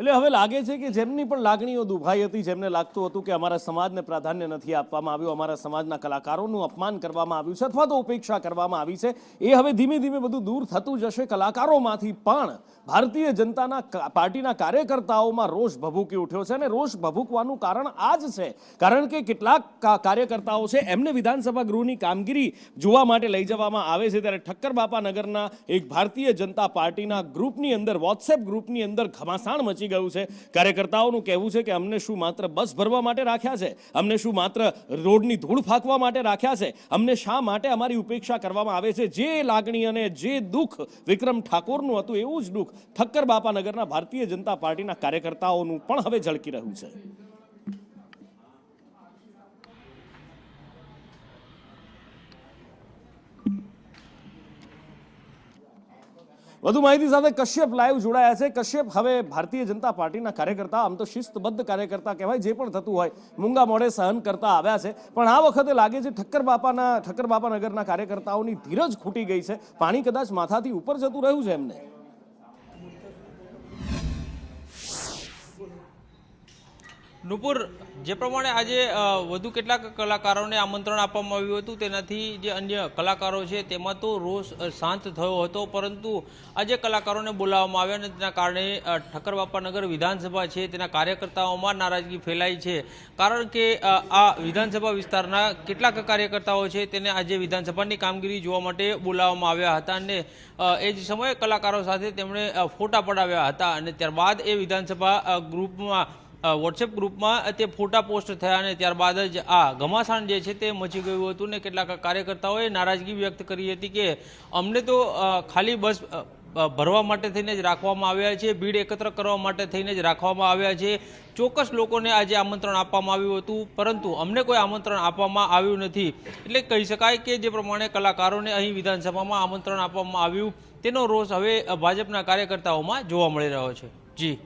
એટલે હવે લાગે છે કે જેમની પણ લાગણીઓ દુભાઈ હતી, જેમને લાગતું હતું કે અમારા સમાજને પ્રાધાન્ય નથી આપવામાં આવ્યું, અમારા સમાજના કલાકારોનું અપમાન કરવામાં આવ્યું છે અથવા તો ઉપેક્ષા કરવામાં આવી છે, એ હવે ધીમે ધીમે બધું દૂર થતું જશે. કલાકારોમાંથી પણ ભારતીય જનતા પાર્ટીના કાર્યકર્તાઓમાં રોષ ભભૂકી ઉઠ્યો છે અને રોષ ભભૂકવાનું કારણ આ જ છે. કારણ કે કેટલાક કાર્યકર્તાઓ છે એમને વિધાનસભા ગૃહની કામગીરી જોવા માટે લઈ જવામાં આવે છે, ત્યારે ઠક્કર બાપા નગરના એક ભારતીય જનતા પાર્ટીના ગ્રુપની અંદર, વોટ્સએપ ગ્રુપની અંદર ઘમાસાણ મચી ગયું છે. કાર્યકર્તાઓનું કહેવું છે કે અમને શું માત્ર બસ ભરવા માટે રાખ્યા છે, અમને શું માત્ર રોડની ધૂળ ફાંકવા માટે રાખ્યા છે, અમને શા માટે અમારી ઉપેક્ષા કરવામાં આવે છે. જે લાગણી અને જે દુઃખ વિક્રમ ઠાકોરનું હતું એવું જ દુઃખ ઠક્કર બાપા નગરના ભારતીય જનતા પાર્ટીના કાર્યકર્તાઓનું પણ હવે ઝળકી રહ્યું છે. વધુ માહિતી સાથે કશ્યપ લાઈવ જોડાયા છે. કશ્યપ, હવે ભારતીય જનતા પાર્ટીના કાર્યકર્તા, આમ તો શિસ્તબદ્ધ કાર્યકર્તા કહેવાય, જે પણ થતું હોય મૂંગા મોઢે સહન કરતા આવ્યા છે, પણ આ વખતે લાગે છે ઠક્કર બાપા નગરના કાર્યકર્તાઓની ધીરજ ખૂટી ગઈ છે. પાણી કદાચ માથાથી ઉપર જતું રહ્યું છે એમને. નુપુર, જે પ્રમાણે આજે વધુ કેટલાક કલાકારોને આમંત્રણ આપવામાં આવ્યું હતું, તેનાથી જે અન્ય કલાકારો છે તેમાં તો રોષ શાંત થયો હતો, પરંતુ આજે કલાકારોને બોલાવવામાં આવ્યા અને તેના કારણે ઠક્કર બાપા નગર વિધાનસભા છે તેના કાર્યકર્તાઓમાં નારાજગી ફેલાઈ છે. કારણ કે આ વિધાનસભા વિસ્તારના કેટલાક કાર્યકર્તાઓ છે તેને આજે વિધાનસભાની કામગીરી જોવા માટે બોલાવવામાં આવ્યા હતા અને એ જ સમયે કલાકારો સાથે તેમણે ફોટા પડાવ્યા હતા અને ત્યારબાદ એ વિધાનસભા ગ્રુપમાં, વોટ્સએપ ગ્રુપમાં તે ફોટા પોસ્ટ થયા અને ત્યારબાદ જ આ ઘમાસાણ જે છે તે મચી ગયું હતું ને કેટલાક કાર્યકર્તાઓએ નારાજગી વ્યક્ત કરી હતી કે અમને તો ખાલી બસ ભરવા માટે થઈને જ રાખવામાં આવ્યા છે, ભીડ એકત્ર કરવા માટે થઈને જ રાખવામાં આવ્યા છે. ચોક્કસ લોકોને આજે આમંત્રણ આપવામાં આવ્યું હતું, પરંતુ અમને કોઈ આમંત્રણ આપવામાં આવ્યું નથી. એટલે કહી શકાય કે જે પ્રમાણે કલાકારોને અહીં વિધાનસભામાં આમંત્રણ આપવામાં આવ્યું તેનો રોષ હવે ભાજપના કાર્યકર્તાઓમાં જોવા મળી રહ્યો છે. જી.